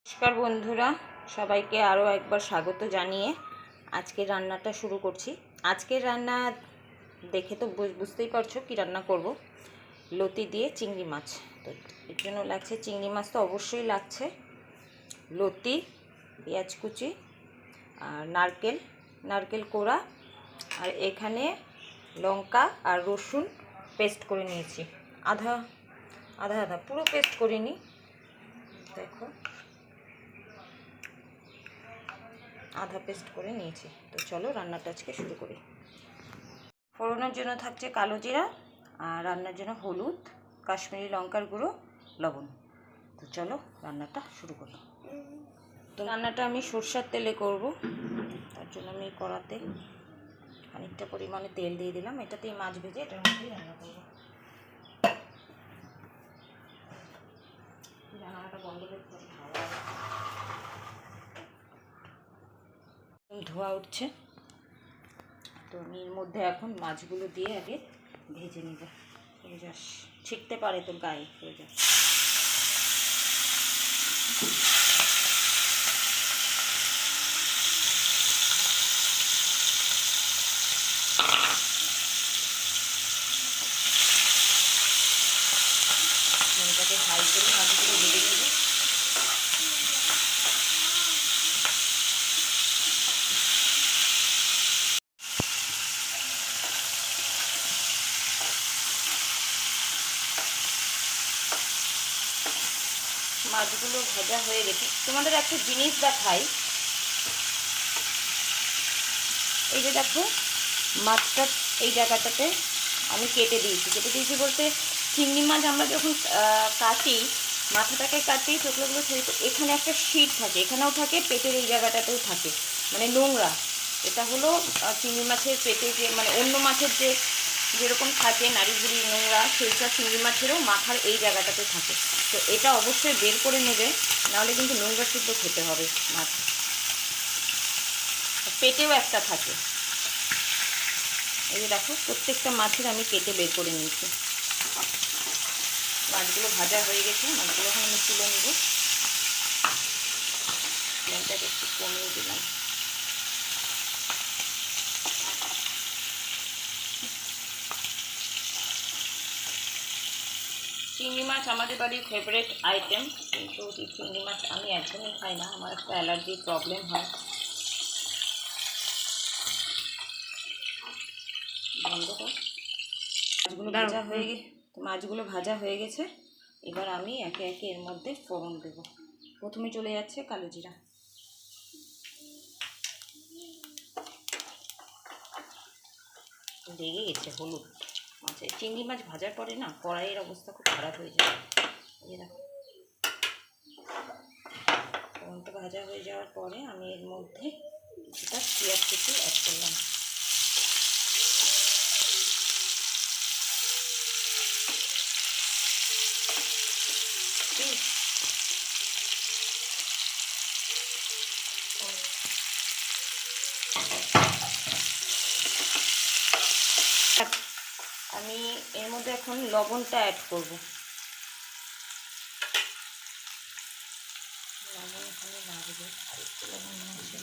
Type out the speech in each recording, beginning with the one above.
নমস্কার বন্ধুরা, সবাইকে আরও একবার স্বাগত জানিয়ে আজকের রান্নাটা শুরু করছি। আজকের রান্না দেখে তো বুঝতেই পারছো কি রান্না করব। লতি দিয়ে চিংড়ি মাছ। তো এর জন্য লাগছে চিংড়ি মাছ, তো অবশ্যই লাগছে লতি, পেঁয়াজ কুচি আর নারকেল কোড়া, আর এখানে লঙ্কা আর রসুন পেস্ট করে নিয়েছি। আধা আধা পুরো পেস্ট করিনি, দেখো আধা পেস্ট করে নিয়েছি। তো চলো রান্নাটা আজকে শুরু করি। ফোড়নের জন্য থাকছে কালো জিরা, আর রান্নার জন্য হলুদ, কাশ্মীরি লঙ্কার গুঁড়ো, লবণ। তো চলো রান্নাটা শুরু করি। তো রান্নাটা আমি সরষের তেলে করব, তার জন্য আমি কড়াতে খানিকটা পরিমাণে তেল দিয়ে দিলাম। এটাতেই মাছ ভেজে এটার মধ্যেই রান্না করব। রান্নাটা বন্ধ করতে ধোয়া উঠছে, তো আমি এর মধ্যে এখন মাছগুলো দিয়ে আগে ভেজে নিব। হয়ে যাস, ছিটতে পারে তো গায়ে, হয়ে যাস। মনটাকে হাই করে মাছগুলো ভেজে নেব। মাছগুলো ভাজা হয়ে গেছে। তোমাদের একটা জিনিস দেখাই, এই যে দেখো মাছটা এই জায়গাটাতে আমি কেটে দিয়েছি বলতে চিংড়ি মাছ আমরা যখন কাটি, মাথাটাকে কাটি, চোখগুলো ছেড়ে, এখানে একটা শীট থাকে, এখানেও থাকে, পেটের এই জায়গাটাতেও থাকে, মানে নোংরা। এটা হলো চিংড়ি মাছের পেটে যে, মানে অন্য মাছের যে যেরকম থাকে নাড়ি বুড়ি নোংরা, সেইটা চিংড়ি মাছেরও মাথার এই জায়গাটাতে থাকে। তো এটা অবশ্যই বের করে নেবে, নাহলে কিন্তু নোংরা সিদ্ধ খেতে হবে মাছ। পেটেও একটা থাকে। এই যে দেখো প্রত্যেকটা মাছের আমি কেটে বের করে নিয়েছি। মাছগুলো ভাজা হয়ে গেছে, মাছগুলো এখন আমি তুলে নেব। ফ্লেমটাকে একটু কমিয়ে দিলাম। চিংড়ি মাছ আমাদের বাড়ির ফেভারিট আইটেম, কিন্তু এই চিংড়ি মাছ আমি একদমই খাই না, আমার একটা অ্যালার্জির প্রবলেম হয়। বন্ধ কর। মাছগুলো ভাজা হয়ে গেছে। এবার আমি একে একে এর মধ্যে ফোড়ন দেব। প্রথমে চলে যাচ্ছে কালো জিরা, লেগে গেছে হলুদ। মাছে চিংড়ি মাছ ভাজার পরে না কড়াইয়ের অবস্থা খুব খারাপ হয়ে যায়। এই দেখো ফোড়নটা ভাজা হয়ে যাওয়ার পরে আমি এর মধ্যে কিছুটা পেঁয়াজ কুচি অ্যাড করলাম। আমি এর মধ্যে এখন লবণটা অ্যাড করব। লবণ এখানে লাগবে, আরেকটু লবণ লাগবে।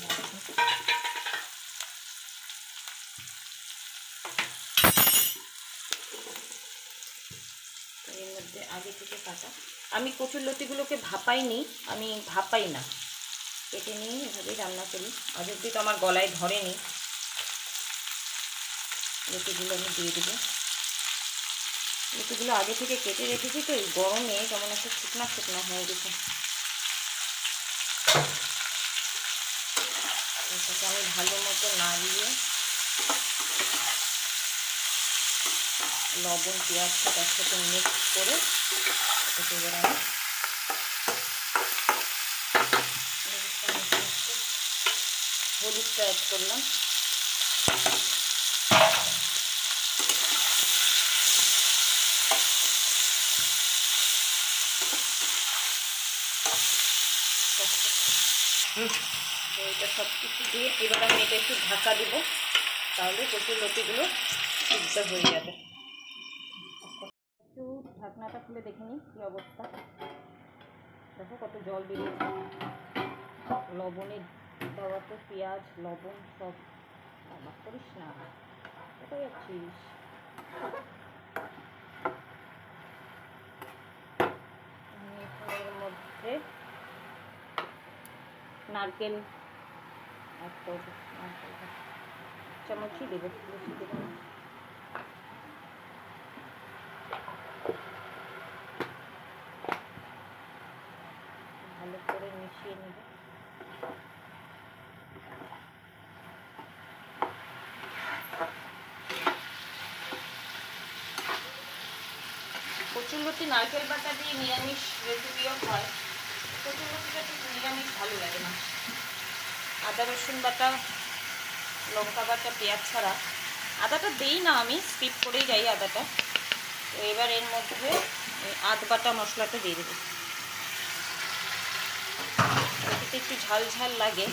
এর মধ্যে আগে থেকে কাটা, আমি কচুরলতিগুলোকে ভাপাইনি, আমি ভাপাই না, কেটে নিয়ে এভাবেই রান্না করি। আজ অব্দি তো আমার গলায় ধরেনি। লতিগুলো আমি দিয়ে দেবো। লতিগুলো আগে থেকে কেটে রেখেছি, তো এই গরমে কেমন একটা শুকনা শুকনা হয়ে গেছে। এটাকে আমি ভালো মতো নাড়িয়ে লবণ পেঁয়াজটা তার সাথে মিক্স করে এটাকে এবার আমি হলুদটা অ্যাড করলাম। তো এটা সব কিছু দিয়ে এবার আমি এটা একটু ঢাকা দিব, তাহলে কচুরলতিগুলো সিদ্ধ হয়ে যাবে। একটু ঢাকনাটা খুলে দেখে নিই কী অবস্থা। দেখো কত জল বেরিয়েছে। লবণে দেওয়াতে পেঁয়াজ লবণ সব অবাক করিস না, কোথায় যাচ্ছিস? এর মধ্যে নারকেল অ্যাড করবো, নারকেল চামচই দেবো, বেশি দেবো না। ভালো করে মিশিয়ে নেব। কচুরলতি নারকেল বাটা দিয়ে নিরামিষ রেসিপিও হয়, কচুরলতিটা ঠিক নিরামিষ ভালো লাগে না। আদা রসুন বাটা, লঙ্কা বাটা, পেঁয়াজ ছাড়া, আদাটা দিই না, আমি স্কিপ করেই যাই আদাটা। তো এবার এর মধ্যে আদ বাটা মশলাটা দিয়ে দেবো। এটাতে একটু ঝাল ঝাল লাগে।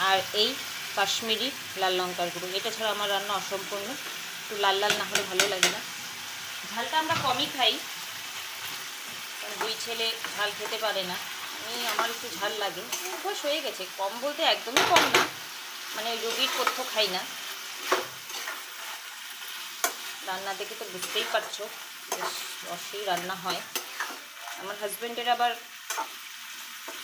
আর এই কাশ্মীরি লাল লঙ্কার গুঁড়ো, এটা ছাড়া আমার রান্না অসম্পূর্ণ। একটু লাল লাল না হলে ভালো লাগে না। ঝালটা আমরা কমই খাই, কারণ দুই ছেলে ঝাল খেতে পারে না। আমার একটু ঝাল লাগে, অভ্যাস হয়ে গেছে। কম বলতে একদমই কম না, মানে রুগীর পথ্য খাই না। রান্না দেখে তো বুঝতেই পারছো বেশ অসই রান্না হয়। আমার হাজব্যান্ডের আবার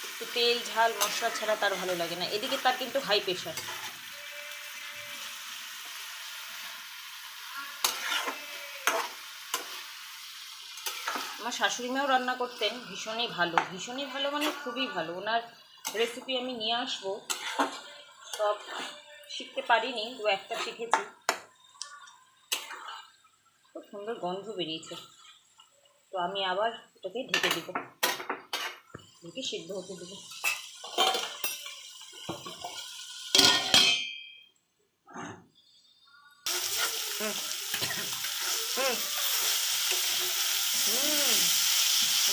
একটু তেল ঝাল মশলা ছাড়া তার ভালো লাগে না। এদিকে তার কিন্তু হাই প্রেশার। আমার শাশুড়ি মাও রান্না করতেন, ভীষণই ভালো, ভীষণই ভালো মানে খুবই ভালো। ওনার রেসিপি আমি নিয়ে আসবো, সব শিখতে পারিনি, দু একটা শিখেছি। খুব সুন্দর গন্ধ বেরিয়েছে। তো আমি আবার এটাকে ঢেকে দেবো, ঢেকে সিদ্ধ হতে দেবো।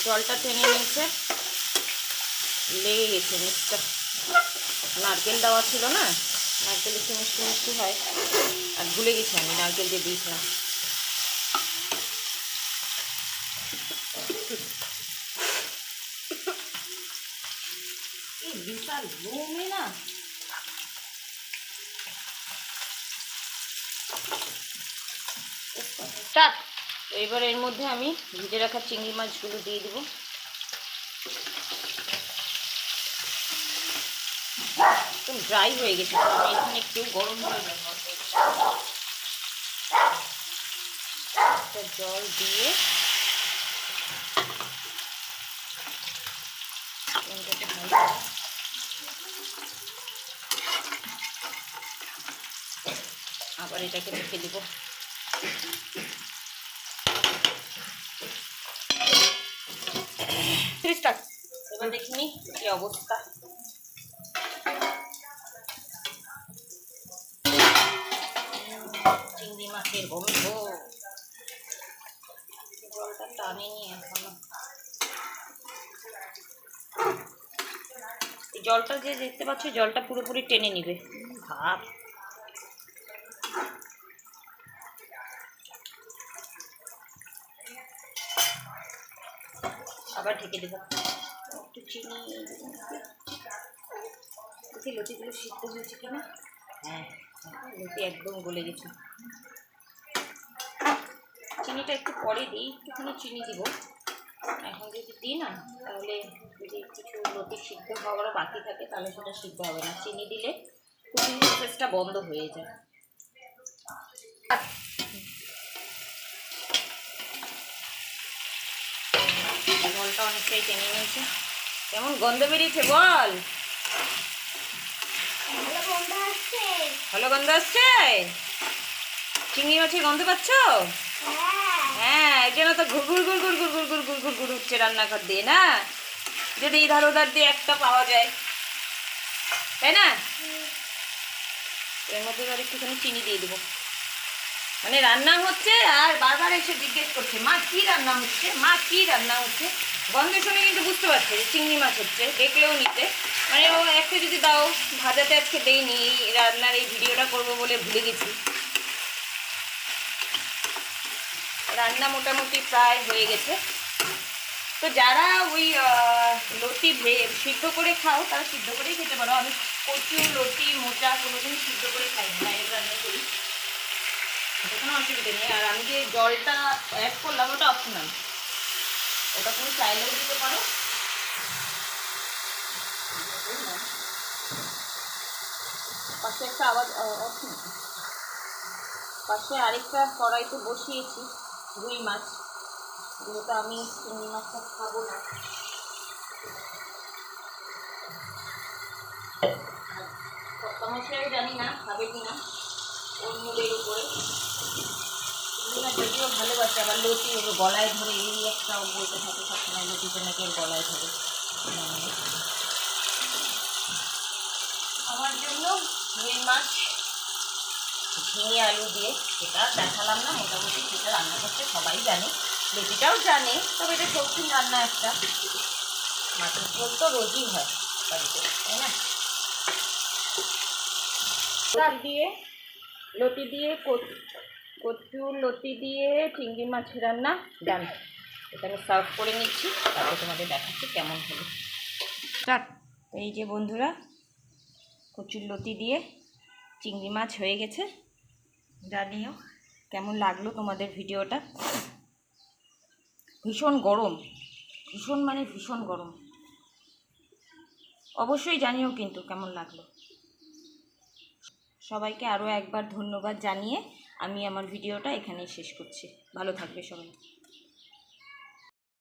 জলটা টেনে নিয়েছে, লেগে গেছে মিক্সটা। নারকেল দেওয়া ছিল না, নারকেল একটু মিষ্টি মিষ্টি হয়, আর ভুলে গেছি আমি নারকেল দিয়ে দিয়েছিলাম। এই বিশাল লোমে না, স্টার্ট। এবার এর মধ্যে আমি ভিজে রাখা চিংড়ি মাছগুলো দিয়ে দেবো। একদম ড্রাই হয়ে গেছে, তো আমি এখানে একটু গরম জল ব্যবহার করছি। জল দিয়ে আবার এটাকে রেখে দেবো। এবার দেখিনি কি অবস্থা। চিংড়ি মাছের গন্ধ, জলটা টানেনি এখনো। জলটা যে দেখতে পাচ্ছ, জলটা পুরোপুরি টেনে নিবে ভাব। আবার ঢেকে দেবো। একটু চিনি, দেখি লতিগুলো সিদ্ধ হয়েছে কিনা। হ্যাঁ, লতি একদম গলে গেছে। চিনিটা একটু পরে দিই, একটুখানি চিনি দিব। এখন যদি দিই না, তাহলে যদি কিছু লতি সিদ্ধ হওয়ারও বাকি থাকে, তাহলে সেটা সিদ্ধ হবে না। চিনি দিলে কুকিং প্রসেসটা বন্ধ হয়ে যায়। জলটা অনেকটাই টেনে নিয়েছে। কেমন গন্ধ বেরিয়েছে বল? ভালো গন্ধ আসছে। চিংড়ি মাছের গন্ধ পাচ্ছ? হ্যাঁ, এই জন্য তো ঘুরঘুর ঘুরঘুর ঘুরঘুর ঘুরঘুর ঘুরঘুর উঠছে রান্নাঘর দিয়ে না। যদি ইধার ওধার দিয়ে একটা পাওয়া যায়, তাই না? এর মধ্যে এবার একটুখানি চিনি দিয়ে দেবো। মানে রান্না হচ্ছে আর বারবার এসে জিজ্ঞেস করছে, মা কি রান্না হচ্ছে, মা কি রান্না হচ্ছে। গন্ধ শুনে কিন্তু বুঝতে পারছে যে চিংড়ি মাছ হচ্ছে, দেখলেও নিতে। মানে ও একটা যদি দাও, ভাজাতে আজকে দেইনি, এই রান্নার এই ভিডিওটা করবো বলে ভুলে গেছি। রান্না মোটামুটি প্রায় হয়ে গেছে। তো যারা ওই লতি সিদ্ধ করে খাও তারা সিদ্ধ করেই খেতে পারো। আমি কচু লতি মোচা কোনোদিন সিদ্ধ করে খাই না, ডাইরেক্ট রান্না করি, কোনো অসুবিধা নেই। আর আমি যে জলটা অ্যাড করলাম ওটা অপশনাল, ওটা তুমি চাইলেও দিতে পারো। পাশে একটা আওয়াজ পাশে আরেকটা কড়াইতে বসিয়েছি রুই মাছ, যেহেতু আমি চিংড়ি মাছটা খাবো না। মশলাও জানি না খাবে কিনা ওর মুড়ের উপরে। চিংড়ি মাছ যদিও ভালোবাসে, আবার লতি ওর গলায় ধরে, এই একটাও বলতে থাকে সবসময় লতিতে নাকি ওর গলায় ধরে। আমার জন্য রুই মাছ ঝিঙে আলু দিয়ে, সেটা দেখালাম না, মোটামুটি সেটা রান্না করতে সবাই জানে, লতিটাও জানে, তবে এটা শৌখিন রান্না একটা। মাছের ঝোল তো রোজই হয় বাড়িতে, তাই না? লতি দিয়ে কচু লতি দিয়ে চিংড়ি মাছ রান্না ডান। এটা আমি সার্ভ করে নিচ্ছি, তারপর তোমাদের দেখাচ্ছি কেমন হলো। স্টার্ট। এই যে বন্ধুরা, কচুর লতি দিয়ে চিংড়ি মাছ হয়ে গেছে। জানিও কেমন লাগলো তোমাদের ভিডিওটা। ভীষণ গরম, ভীষণ মানে ভীষণ গরম। অবশ্যই জানিও কিন্তু কেমন লাগলো। সবাইকে আরও একবার ধন্যবাদ জানিয়ে আমি আমার ভিডিওটা এখানেই শেষ করছি। ভালো থাকবে সবাই।